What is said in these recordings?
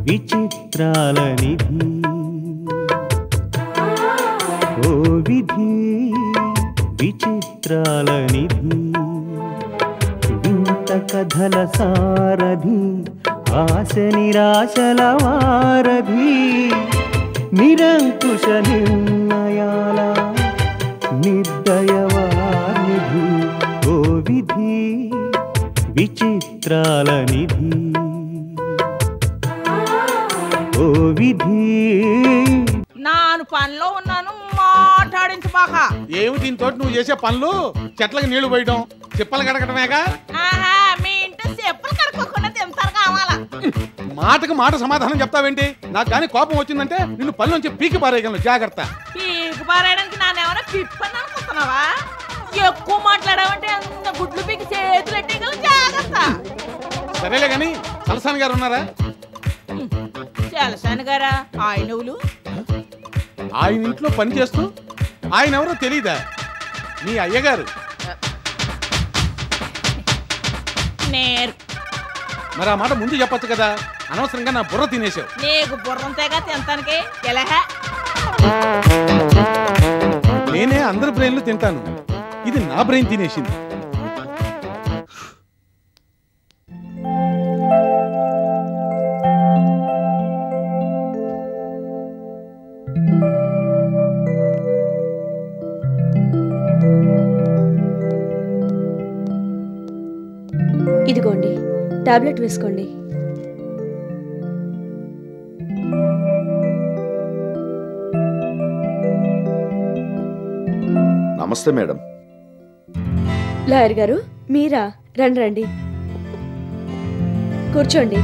విచిత్రాల నిధి ఓ విధి విచిత్రాల నిధి వింత కథల సారథి ఆశ నిరాశల వారధి నిరంకుశ నిర్ణయాల నిర్దయవానిధి ఓ విధి విచిత్రాల నిధి ఓ విధి. నాను పనిలో ఉన్నాను మాట్లాడించబాక. ఏమి దీంతో నువ్వు చేసే పనులు? చెట్లకు నీళ్లు పోయడం, చెప్పలు కడగటమేగా. మీ ఇంట్లో చెప్పులు కడుక్కోకుండా తింటారు కావాలా? మాటకు మాట సమాధానం చెప్తావేంటి? నాకు కానీ కోపం వచ్చిందంటే నిన్ను పని నుంచి పీకి పారేయగలను, జాగ్రత్త. పీకి పారేయడానికి నానేమన్నా పిప్పని అనుకుంటున్నావా? ఎక్కువ మాట్లాడావంటే అంత గుడ్లు పీకి చేతులు ఎట్టేయగలను, జాగ్రత్త. సరేలే గాని సలసాని గారు ఉన్నారా? చలసాని గారా? ఆయనవులు ఆయన ఇంట్లో పని చేస్తూ ఆయన ఎవరో తెలీదా? మీ అయ్యగారు. మరి ఆ మాట ముందు చెప్పొచ్చు కదా, అనవసరంగా నా బుర్ర తినేసావు. నీకు బుర్రంతేగా తింటానికి. నేనే అందరి బ్రెయిన్లు తింటాను, ఇది నా బ్రెయిన్ తినేసింది. ఇదిగోండి, టాబ్లెట్ వేసుకోండి. నమస్తే మేడం. లాయర్ గారు మీరా? రండి రండి, కూర్చోండి.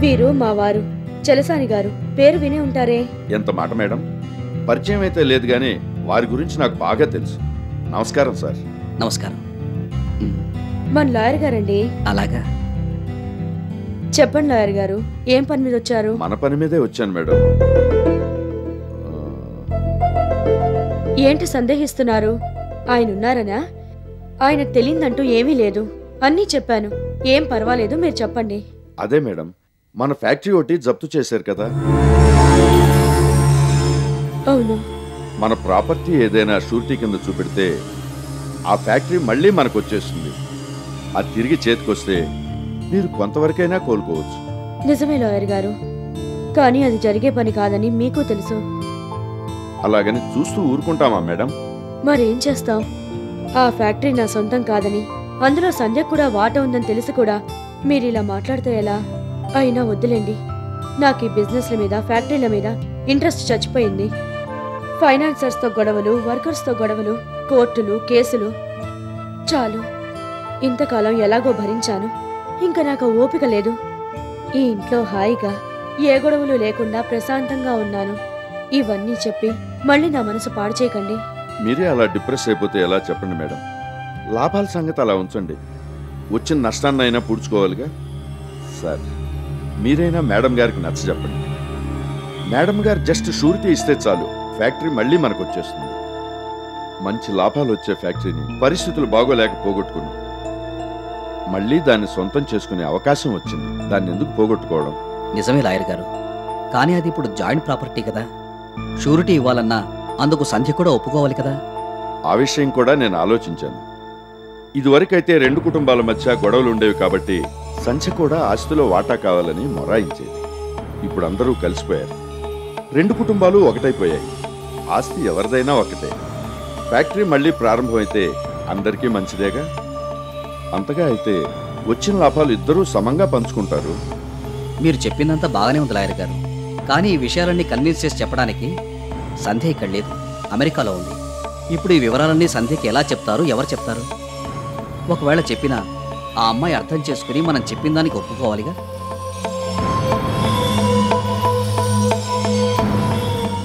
వీరు మా వారు, చలసాని గారు. పేరు వినే ఉంటారే. ఎంత మాట మేడం, పరిచయం అయితే లేదు గానీ వారి గురించి నాకు బాగా తెలుసు. నమస్కారం సార్. నమస్కారం. మన లాయర్ గారండి. అలాగా, చెప్పండి లాయర్ గారు, ఏం పని మీద వచ్చారు? మన పని మీదే వచ్చాను మేడం. ఏంటి సందేహిస్తున్నారు? ఆయన ఉన్నారనా? ఆయనకు తెలియదంటూ ఏమీ లేదు, అన్నీ చెప్పాను. ఏం పర్వాలేదు, మీరు చెప్పండి. అదే మేడం, మన ఫ్యాక్టరీ ఒకటి జప్తు చేశారు కదా. అవును. మన ప్రాపర్టీ ఏదైనా షూరిటీ కింద చూపెడితే ఆ ఫ్యాక్టరీ మళ్ళీ మనకు వచ్చేస్తుంది. అది తిరిగి చేతికొస్తే మీరు కొంతవరకైనా కోలుకోవచ్చు. నిజమే లాయర్ గారు, కానీ అది జరిగే పని కాదని మీకు తెలుసు. అలాగని చూస్తూ ఊరుకుంటామా మేడం? మరేం చేస్తాం? ఆ ఫ్యాక్టరీ నా సొంతం కాదని, అందులో సంధ్య కూడా వాటా ఉందని తెలిసి కూడా మీరు ఇలా మాట్లాడితే ఎలా? అయినా వద్దులేండి, నాకు ఈ బిజినెస్ల మీద, ఫ్యాక్టరీల మీద ఇంట్రెస్ట్ చచ్చిపోయింది. ఫైనాన్సర్స్తో గొడవలు, వర్కర్స్తో గొడవలు, కోర్టులు, కేసులు చాలు. ఇంతకాలం ఎలాగో భరించాను, ఇంకా నాకు ఓపిక లేదు. ఈ ఇంట్లో హాయిగా ఏ గొడవలు లేకుండా ప్రశాంతంగా ఉన్నాను. ఇవన్నీ చెప్పి మళ్ళీ నా మనసు పాడు చేయకండి. మీరే అలా డిప్రెస్ అయిపోతే ఎలా చెప్పండి మేడం? లాభాల సంగతి అలా ఉంచండి, వచ్చిన నష్టాన్ని అయినా పూడ్చుకోవాలిగా. సార్, మీరైనా మేడం గారికి నచ్చ చెప్పండి. మేడం గారు జస్ట్ షూరిటీ ఇస్తే చాలు, ఫ్యాక్టరీ మళ్ళీ మనకు వచ్చేస్తుంది. మంచి లాభాలు వచ్చే ఫ్యాక్టరీని పరిస్థితులు బాగోలేక పోగొట్టుకున్నాం. మళ్ళీ దాన్ని సొంతం చేసుకునే అవకాశం వచ్చింది, దాన్ని ఎందుకు పోగొట్టుకోవడం? నిజమే లాయర్ గారు, కానీ అది ఇప్పుడు జాయింట్ ప్రాపర్టీ కదా. షూరిటీ ఇవ్వాలన్నా అందుకు సంధ్య కూడా ఒప్పుకోవాలి కదా. ఆ విషయం కూడా నేను ఆలోచించాను. ఇదివరకైతే రెండు కుటుంబాల మధ్య గొడవలు ఉండేవి కాబట్టి సంధ్య కూడా ఆస్తిలో వాటా కావాలని మొరాయించేది. ఇప్పుడు అందరూ కలిసిపోయారు, రెండు కుటుంబాలు ఒకటైపోయాయి. ఆస్తి ఎవరిదైనా ఒకటే. ఫ్యాక్టరీ మళ్ళీ ప్రారంభమైతే అందరికీ మంచిదేగా. అంతగా అయితే వచ్చిన లాభాలు ఇద్దరూ సమంగా పంచుకుంటారు. మీరు చెప్పిందంతా బాగానే ఉంది లాయర్ గారు, కానీ ఈ విషయాలన్నీ కన్విన్స్ చేసి చెప్పడానికి సంధ్య ఇక్కడ లేదు, అమెరికాలో ఉంది. ఇప్పుడు ఈ వివరాలన్నీ సంధ్యకి ఎలా చెప్తారు, ఎవరు చెప్తారు? ఒకవేళ చెప్పినా ఆ అమ్మాయి అర్థం చేసుకుని మనం చెప్పిన దానికి ఒప్పుకోవాలిగా.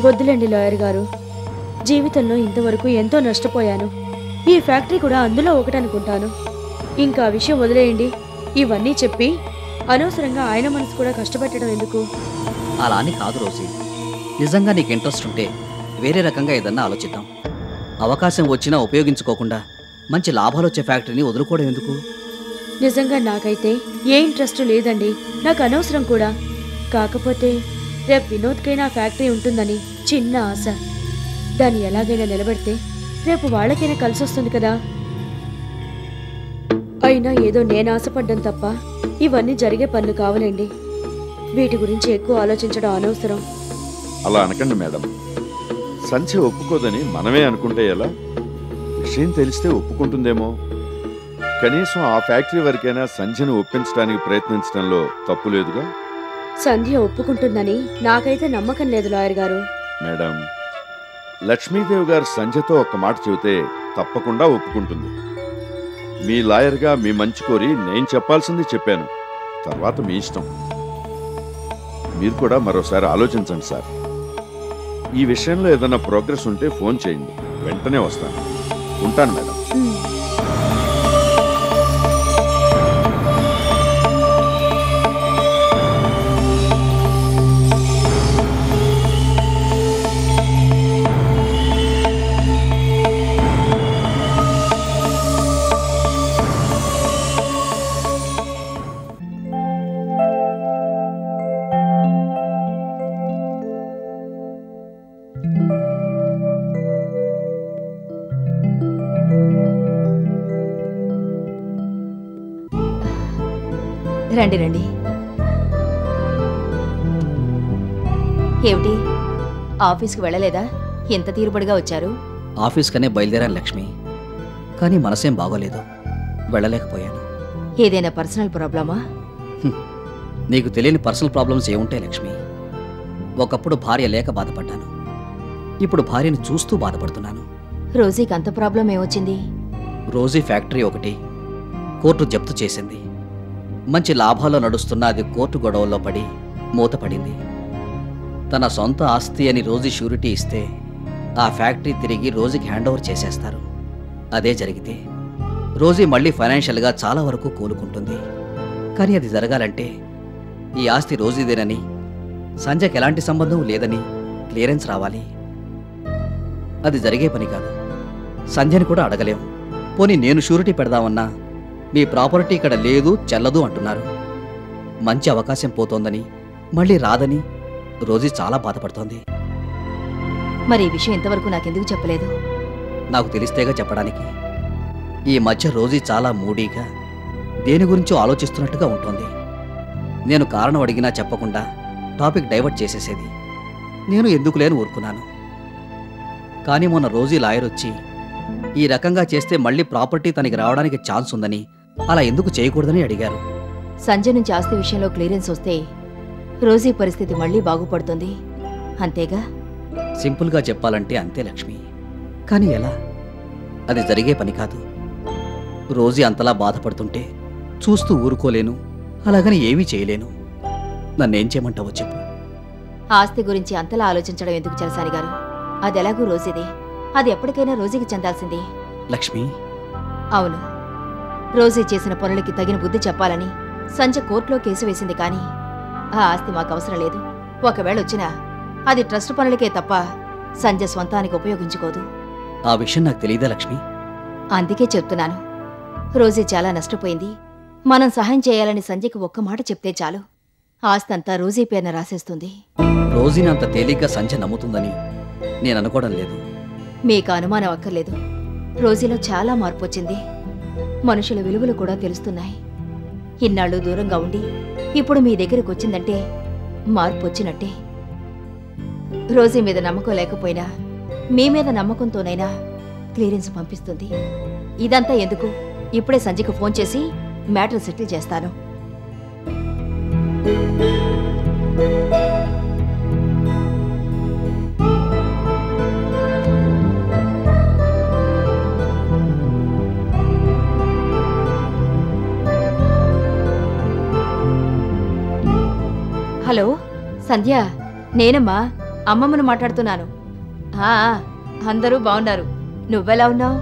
వద్దులేండి లాయర్ గారు, జీవితంలో ఇంతవరకు ఎంతో నష్టపోయాను. ఈ ఫ్యాక్టరీ కూడా అందులో ఒకటనుకుంటాను. ఇంకా ఆ విషయం వదిలేయండి. ఇవన్నీ చెప్పి అనవసరంగా ఆయన మనసు కూడా కష్టపెట్టడం ఎందుకు? అలా అని కాదు రోజీ, నిజంగా నీకు ఇంట్రెస్ట్ ఉంటే వేరే రకంగా ఏదన్నా ఆలోచిద్దాం. అవకాశం వచ్చినా ఉపయోగించుకోకుండా మంచి లాభాలు వచ్చే ఫ్యాక్టరీని వదులుకోవడం ఎందుకు? నిజంగా నాకైతే ఏ ఇంట్రెస్ట్ లేదండి. నాకు అనవసరం కూడా. కాకపోతే రేపు వినోద్కైనా ఫ్యాక్టరీ ఉంటుందని చిన్న ఆశ. దాన్ని ఎలాగైనా నిలబెడితే రేపు వాళ్ళకైనా కలిసొస్తుంది కదా. అయినా ఏదో నేను ఆశపడ్డం తప్ప ఇవన్నీ జరిగే పనులు కావాలండి. వీటి గురించి ఎక్కువ ఆలోచించడం అనవసరం. అలా అనకండి మేడం. సంధ్య ఒప్పుకోదని మనమే అనుకుంటే ఎలా? విషయం తెలిస్తే ఒప్పుకుంటుందేమో. కనీసం ఆ ఫ్యాక్టరీ వరకైనా సంధ్యను ఒప్పించడానికి ప్రయత్నించడంలో తప్పు లేదుగా. సంధ్య ఒప్పుకుంటుందని నాకైతే నమ్మకం లేదు లాయర్ గారు. మేడం, లక్ష్మీదేవి గారు సంధ్యతో ఒక్క మాట చెబితే తప్పకుండా ఒప్పుకుంటుంది. మీ లాయర్గా మీ మంచి కోరి నేను చెప్పాల్సింది చెప్పాను. తర్వాత మీ ఇష్టం. మీరు కూడా మరోసారి ఆలోచించండి సార్. ఈ విషయంలో ఏదైనా ప్రోగ్రెస్ ఉంటే ఫోన్ చేయండి, వెంటనే వస్తాను. ఉంటాను మేడం. రండి రండి. ఏమిటి, ఆఫీస్కి వెళ్ళలేదా? ఎంత తీరుబడిగా వచ్చారు? ఆఫీస్కనే బయలుదేరాను లక్ష్మి, కానీ మనసేం బాగోలేదు, వెళ్ళలేకపోయాను. ఏదైనా పర్సనల్ ప్రాబ్లమా? నీకు తెలియని పర్సనల్ ప్రాబ్లమ్స్ ఏముంటాయి లక్ష్మి? ఒకప్పుడు భార్య లేక బాధపడ్డాను, ఇప్పుడు భార్యను చూస్తూ బాధపడుతున్నాను. రోజీకి అంత ప్రాబ్లం ఏమొచ్చింది? రోజీ ఫ్యాక్టరీ ఒకటి కోర్టు జప్తు చేసింది. మంచి లాభాల్లో నడుస్తున్న అది కోర్టు గొడవల్లో పడి మూతపడింది. తన సొంత ఆస్తి అని రోజీ షూరిటీ ఇస్తే ఆ ఫ్యాక్టరీ తిరిగి రోజీకి హ్యాండ్ ఓవర్ చేసేస్తారు. అదే జరిగితే రోజీ మళ్ళీ ఫైనాన్షియల్గా చాలా వరకు కోలుకుంటుంది. కానీ అది జరగాలంటే ఈ ఆస్తి రోజీదేనని, సంజయ్కి ఎలాంటి సంబంధం లేదని క్లియరెన్స్ రావాలి. అది జరిగే పని కాదు. సంధ్యని కూడా అడగలేం. పోనీ నేను షూరిటీ పెడదామన్నా మీ ప్రాపర్టీ ఇక్కడ లేదు, చెల్లదు అంటున్నారు. మంచి అవకాశం పోతోందని, మళ్ళీ రాదని రోజీ చాలా బాధపడుతోంది. మరి ఈ విషయం ఇంతవరకు నాకెందుకు చెప్పలేదు? నాకు తెలిస్తేగా చెప్పడానికి. ఈ మధ్య రోజీ చాలా మూడీగా, దేని గురించో ఆలోచిస్తున్నట్టుగా ఉంటుంది. నేను కారణం అడిగినా చెప్పకుండా టాపిక్ డైవర్ట్ చేసేసేది. నేను ఎందుకు లేని ఊరుకున్నాను. కానీ మొన్న రోజీ లాయర్ వచ్చి ఈ రకంగా చేస్తే మళ్ళీ ప్రాపర్టీ తనకి రావడానికి ఛాన్స్ ఉందని, అలా ఎందుకు చేయకూడదని అడిగారు. సంజయ్ నుంచి ఆస్తి విషయంలో క్లియరెన్స్ వస్తే రోజీ పరిస్థితి మళ్ళీ బాగుపడుతుంది, అంతేగా? సింపుల్గా చెప్పాలంటే అంతే లక్ష్మి. కానీ ఎలా? అది జరిగే పని కాదు. రోజీ అంతలా బాధపడుతుంటే చూస్తూ ఊరుకోలేను, అలాగని ఏమీ చేయలేను. నన్నేం చేయమంటావో చెప్పు. ఆస్తి గురించి అంతలా ఆలోచించడం ఎందుకు చలసాని గారు? అది ఎలాగూ రోజీదే. అది ఎప్పటికైనా రోజీకి చెందాల్సిందే. లక్ష్మి, అవును, రోజీ చేసిన పనులకి తగిన బుద్ధి చెప్పాలని సంజయ్ కోర్టులో కేసు వేసింది. కానీ ఆ ఆస్తి మాకు అవసరం లేదు. ఒకవేళ వచ్చినా అది ట్రస్ట్ పనులకే తప్ప సంజయ్ స్వంతానికి ఉపయోగించుకోదు. ఆ విషయం నాకు తెలియదా లక్ష్మి? అందుకే చెప్తున్నాను, రోజీ చాలా నష్టపోయింది. మనం సహాయం చేయాలని సంజయ్కి ఒక్క మాట చెప్తే చాలు, ఆస్తంతా రోజీ పేరున రాసేస్తుంది. రోజీని అంత తేలిగ్గా సంజయ్ నమ్ముతుందని నేను అనుకోవడం లేదు. మీకు అనుమానం అక్కర్లేదు. రోజీలో చాలా మార్పు వచ్చింది. మనుషుల విలువలు కూడా తెలుస్తున్నాయి. ఇన్నాళ్ళు దూరంగా ఉండి ఇప్పుడు మీ దగ్గరకు వచ్చిందంటే మార్పు వచ్చినట్టే. రోజీ మీద నమ్మకం లేకపోయినా మీ మీద నమ్మకంతోనైనా క్లియరెన్స్ పంపిస్తుంది. ఇదంతా ఎందుకు? ఇప్పుడే సంజయ్కి ఫోన్ చేసి మ్యాటర్ సెటిల్ చేస్తాను. హలో సంధ్య, నేనమ్మా, అమ్మమ్మను మాట్లాడుతున్నాను. అందరూ బాగున్నారు. నువ్వెలా ఉన్నావు?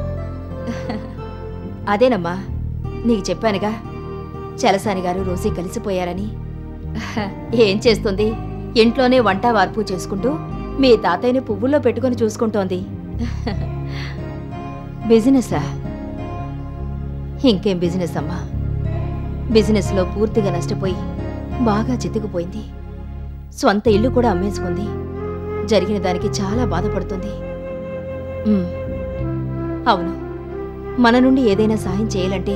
అదేనమ్మా, నీకు చెప్పానుగా, చలసాని గారు రోజీ కలిసిపోయారని. ఏం చేస్తుంది? ఇంట్లోనే వంట వార్పు చేసుకుంటూ మీ తాతయ్యని పువ్వుల్లో పెట్టుకుని చూసుకుంటోంది. బిజినెసా? ఇంకేం బిజినెస్ అమ్మా, బిజినెస్లో పూర్తిగా నష్టపోయి బాగా చితికిపోయింది. స్వంత ఇల్లు కూడా అమ్మేసుకుంది. జరిగిన దానికి చాలా బాధపడుతుంది. అవును, మన నుండి ఏదైనా సాయం చేయాలంటే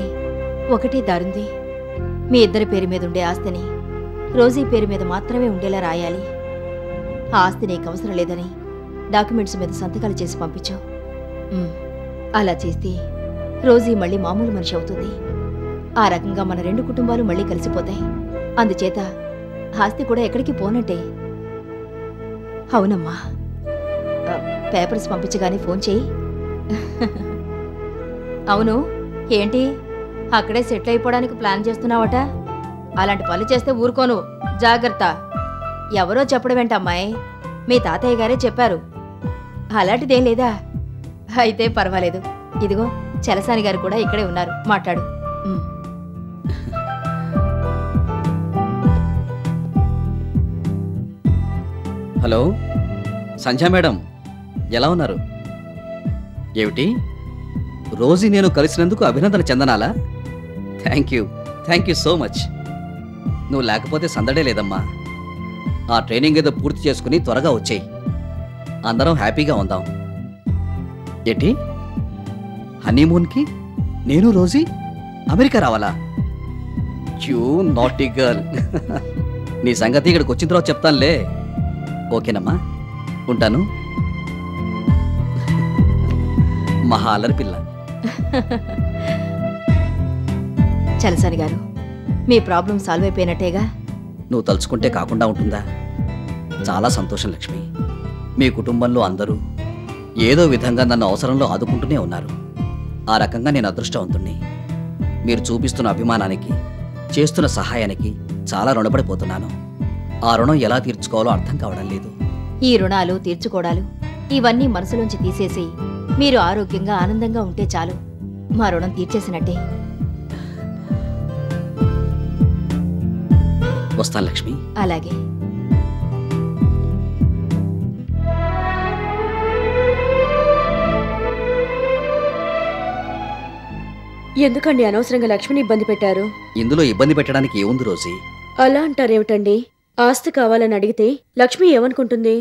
ఒకటే దారుంది. మీ ఇద్దరి పేరు మీద ఉండే ఆస్తిని రోజీ పేరు మీద మాత్రమే ఉండేలా రాయాలి. ఆ ఆస్తి నీకు అవసరం లేదని డాక్యుమెంట్స్ మీద సంతకాలు చేసి పంపించు. అలా చేస్తే రోజీ మళ్ళీ మామూలు మనిషి అవుతుంది. ఆ రకంగా మన రెండు కుటుంబాలు మళ్ళీ కలిసిపోతాయి. అందుచేత ఆస్తి కూడా ఎక్కడికి పోనంటే. అవునమ్మా, పేపర్స్ పంపించగానే ఫోన్ చేయి. అవును, ఏంటి అక్కడే సెటిల్ అయిపోవడానికి ప్లాన్ చేస్తున్నావట? అలాంటి పనులు చేస్తే ఊరుకోను, జాగ్రత్త. ఎవరో చెప్పడం ఏంటమ్మాయి, మీ తాతయ్య గారే చెప్పారు. అలాంటిదేం లేదా? అయితే పర్వాలేదు. ఇదిగో చలసాని గారు కూడా ఇక్కడే ఉన్నారు, మాట్లాడు. హలో సంధ్యా మేడం, ఎలా ఉన్నారు? ఏమిటి, రోజీ నేను కలిసినందుకు అభినందన చెందనాలా? Thank you so much. నువ్వు లేకపోతే సందడే లేదమ్మా. ఆ ట్రైనింగ్ ఏదో పూర్తి చేసుకుని త్వరగా వచ్చేయి. అందరం హ్యాపీగా ఉందాం. ఏంటి, హనీమూన్కి నేను రోజీ అమెరికా రావాలా? You naughty girl. నీ సంగతి ఇక్కడికి వచ్చిన తర్వాత చెప్తానులే. ఓకేనమ్మా, ఉంటాను. మహా అల్లరి పిల్ల. చలసాని గారు, మీ ప్రాబ్లం సాల్వ్ అయిపోయినట్టేగా? నువ్వు తలుచుకుంటే కాకుండా ఉంటుందా? చాలా సంతోషం లక్ష్మి. మీ కుటుంబంలో అందరూ ఏదో విధంగా నన్ను అవసరంలో ఆదుకుంటూనే ఉన్నారు. ఆ రకంగా నేను అదృష్టవంతుణ్ణి. మీరు చూపిస్తున్న అభిమానానికి, చేస్తున్న సహాయానికి చాలా రుణపడిపోతున్నాను. ఆ రుణం ఎలా తీర్చుకోవాలో అర్థం కావడం లేదు. ఈ రుణాలు తీర్చుకోవడాలు ఇవన్నీ మనసులోంచి తీసేసి మీరు ఆరోగ్యంగా ఆనందంగా ఉంటే చాలు. మా రుణం తీర్చేసినట్టే. వస్తాను లక్ష్మి. అలాగే. ఎందుకండి అనవసరంగా లక్ష్మిని ఇబ్బంది పెట్టారు? ఇందులో ఇబ్బంది పెట్టడానికి ఏముంది రోజీ? అలా అంటారేమిటండి? ఆస్తి కావాలని అడిగితే లక్ష్మి ఏమనుకుంటుంది?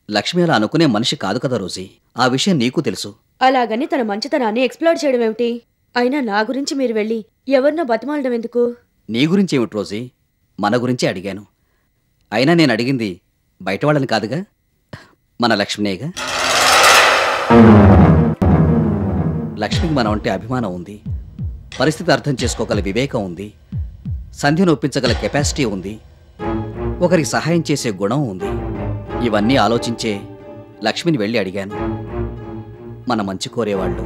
లక్ష్మి అలా అనుకునే మనిషి కాదు కదా రోజీ. ఆ విషయం నీకు తెలుసు. అలాగని తన మంచితనాన్ని ఎక్స్ప్లోర్ చేయడం ఏమిటి? అయినా నా గురించి మీరు వెళ్ళి ఎవరినో బతిమాలడం ఎందుకు? నీ గురించి ఏమిటి రోజీ? మన గురించే అడిగాను. అయినా నేను అడిగింది బయట వాళ్ళని కాదుగా, మన లక్ష్మినేగా. లక్ష్మికి మనం అంటే అభిమానం ఉంది, పరిస్థితి అర్థం చేసుకోగల వివేకం ఉంది, సంధ్యను ఒప్పించగల కెపాసిటీ ఉంది, ఒకరికి సహాయం చేసే గుణం ఉంది. ఇవన్నీ ఆలోచించే లక్ష్మిని వెళ్ళి అడిగాను. మన మంచి కోరేవాళ్ళు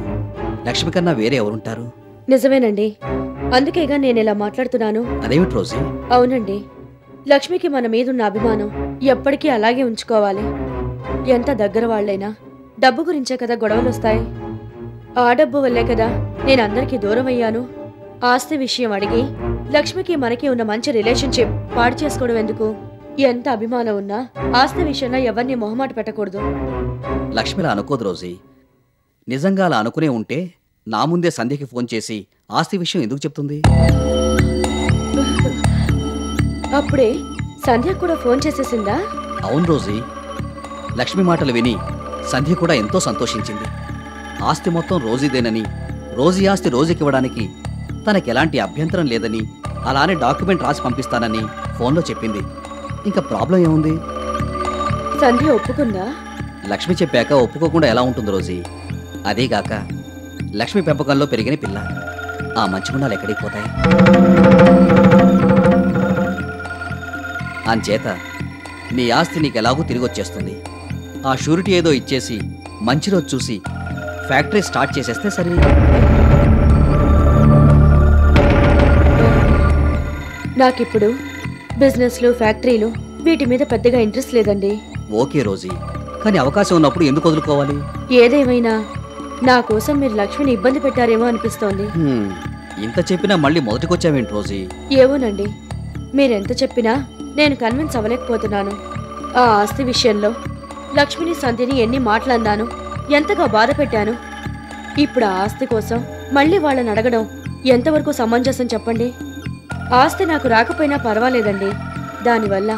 లక్ష్మి కన్నా వేరే ఎవరుంటారు? నిజమేనండి, అందుకేగా నేను ఇలా మాట్లాడుతున్నాను. అదేమిటి రోజీ? అవునండి, లక్ష్మికి మన మీదున్న అభిమానం ఎప్పటికీ అలాగే ఉంచుకోవాలి. ఎంత దగ్గర వాళ్ళైనా డబ్బు గురించే కదా గొడవలు వస్తాయి. ఆ డబ్బు వల్లే కదా నేను అందరికీ దూరం అయ్యాను. ఆస్తి విషయం అడిగి లక్ష్మికి మనకి ఉన్న మంచి రిలేషన్షిప్ పాడు చేసుకోవడం ఎందుకు? ఎంత అభిమానం ఉన్నా ఆస్తి విషయంలో ఎవరిని మొహమాట పెట్టకూడదు. లక్ష్మిలా అనుకోదు రోజీ. నిజంగా అలా అనుకునే ఉంటే నా ముందే సంధ్యకి ఫోన్ చేసి ఆస్తి విషయం ఎందుకు చెప్తుంది? అప్పుడే సంధ్య కూడా ఫోన్ చేసేసిందా? అవును రోజీ. లక్ష్మి మాటలు విని సంధ్య కూడా ఎంతో సంతోషించింది. ఆస్తి మొత్తం రోజీదేనని, రోజీ ఆస్తి రోజీకి ఇవ్వడానికి తనకెలాంటి అభ్యంతరం లేదని, అలానే డాక్యుమెంట్ రాసి పంపిస్తానని ఫోన్లో చెప్పింది. ఇంకా ప్రాబ్లం ఏముంది? సంధ్య ఒప్పుకుందా? లక్ష్మి చెప్పాక ఒప్పుకోకుండా ఎలా ఉంటుంది రోజీ? అదేగాక లక్ష్మి పెంపకంలో పెరిగిన పిల్ల. ఆ మంచి గుణాలు ఎక్కడికి పోతాయి? అంచేత నీ ఆస్తి నీకు ఎలాగూ తిరిగి వచ్చేస్తుంది. ఆ షూరిటీ ఏదో ఇచ్చేసి మంచి రోజు చూసి ఫ్యాక్టరీ స్టార్ట్ చేసేస్తే సరే. నాకిప్పుడు బిజినెస్లు, ఫ్యాక్టరీలు వీటి మీద పెద్దగా ఇంట్రెస్ట్ లేదండి. ఓకే రోజీ, కానీ అవకాశం ఉన్నప్పుడు ఎందుకు వదులుకోవాలి? ఏదేమైనా నా కోసం మీరు లక్ష్మిని ఇబ్బంది పెట్టారేమో అనిపిస్తోంది. ఇంత చెప్పినా మళ్ళీ మొదటికొచ్చావేంటి రోజీ? ఏవోనండి, మీరెంత చెప్పినా నేను కన్విన్స్ అవ్వలేకపోతున్నాను. ఆ ఆస్తి విషయంలో లక్ష్మిని, సంధ్యని ఎన్ని మాటలన్నాను, ఎంతగా బాధ పెట్టాను. ఇప్పుడు ఆ ఆస్తి కోసం మళ్ళీ వాళ్ళని అడగడం ఎంతవరకు సమంజసం చెప్పండి? ఆస్తి నాకు రాకపోయినా పర్వాలేదండి. దానివల్ల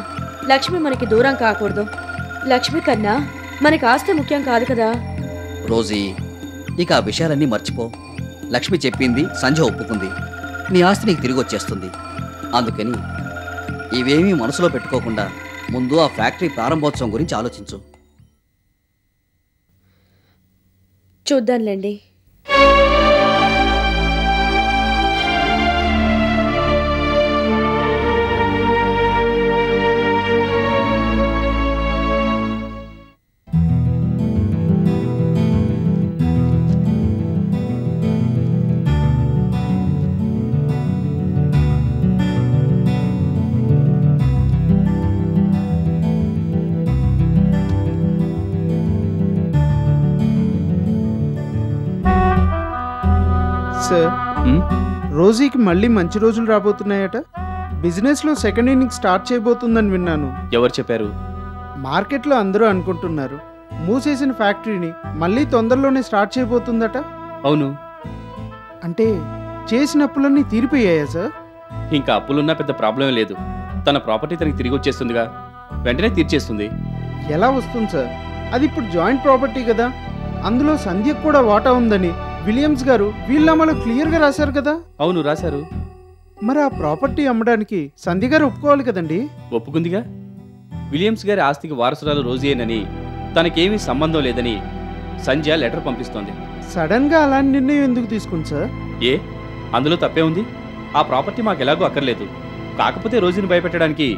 లక్ష్మి మనకి దూరం కాకూడదు. లక్ష్మి కన్నా మనకి ఆస్తి ముఖ్యం కాదు కదా. రోజీ, ఇక ఆ విషయాలన్నీ మర్చిపో. లక్ష్మి చెప్పింది, సంధ్య ఒప్పుకుంది. నీ ఆస్తి నీకు తిరిగి వచ్చేస్తుంది. అందుకని ఇవేమీ మనసులో పెట్టుకోకుండా ముందు ఆ ఫ్యాక్టరీ ప్రారంభోత్సవం గురించి ఆలోచించు. చూద్దాంలేండి. సార్, రోజీకి మళ్ళీ మంచి రోజులు రాబోతున్నాయట. బిజినెస్లో సెకండ్ ఇన్నింగ్ స్టార్ట్ చేయబోతుందని విన్నాను. ఎవరు చెప్పారు? మార్కెట్లో అందరూ అనుకుంటున్నారు మూసేసిన ఫ్యాక్టరీని మళ్ళీ తొందరలోనే స్టార్ట్ చేయబోతుందట. అవును. అంటే చేసిన అప్పులన్నీ తీరిపోయాయా సార్? ఇంకా అప్పులున్నా పెద్ద ప్రాబ్లం లేదు. తన ప్రాపర్టీ తనకి తిరిగి వచ్చేస్తుందిగా, వెంటనే తీర్చేస్తుంది. ఎలా వస్తుంది సార్? అది ఇప్పుడు జాయింట్ ప్రాపర్టీ కదా. అందులో సంధ్యకు కూడా వాటా ఉందని విలియమ్స్ గారు వీళ్ళమ్మలో క్లియర్గా రాశారు కదా. అవును, రాశారు. మరి ఆ ప్రాపర్టీ అమ్మడానికి సంధ్య గారు ఒప్పుకోవాలి కదండి. ఒప్పుకుందిగా. విలియమ్స్ గారి ఆస్తికి వారసురాలు రోజీయేనని, తనకేమీ సంబంధం లేదని సంధ్య లెటర్ పంపిస్తోంది. సడన్ గా అలాంటి నిర్ణయం ఎందుకు తీసుకుంది సార్? ఏ, అందులో తప్పే ఉంది? ఆ ప్రాపర్టీ మాకు ఎలాగో అక్కర్లేదు. కాకపోతే రోజుని భయపెట్టడానికి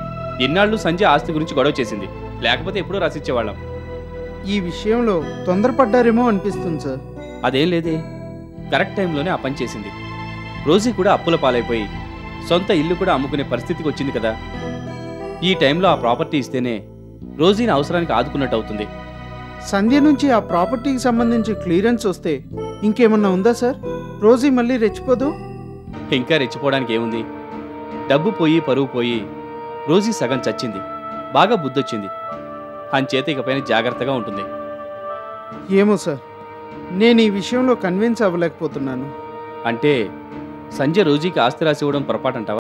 ఇన్నాళ్ళు సంధ్య ఆస్తి గురించి గొడవ చేసింది. లేకపోతే ఎప్పుడూ రాసిచ్చేవాళ్ళం. ఈ విషయంలో తొందరపడ్డారేమో అనిపిస్తుంది సార్. అదేం లేదే, కరెక్ట్ టైంలోనే ఆ పని చేసింది. రోజీ కూడా అప్పుల పాలైపోయి సొంత ఇల్లు కూడా అమ్ముకునే పరిస్థితికి వచ్చింది కదా. ఈ టైంలో ఆ ప్రాపర్టీ ఇస్తేనే రోజీని అవసరానికి ఆదుకున్నట్టు అవుతుంది. సంధ్య నుంచి ఆ ప్రాపర్టీకి సంబంధించి క్లియరెన్స్ వస్తే ఇంకేమన్నా ఉందా సార్? రోజీ మళ్ళీ రెచ్చిపోదు? ఇంకా రెచ్చిపోవడానికి ఏముంది? డబ్బు పోయి పరువు పోయి రోజీ సగం చచ్చింది. బాగా బుద్ధొచ్చింది. అంచేత ఇకపైన జాగ్రత్తగా ఉంటుంది. ఏమో సార్, నేను ఈ విషయంలో కన్విన్స్ అవ్వలేకపోతున్నాను. అంటే సంజయ్ రోజీకి ఆస్తి రాసి ఇవ్వడం పొరపాటు అంటావా?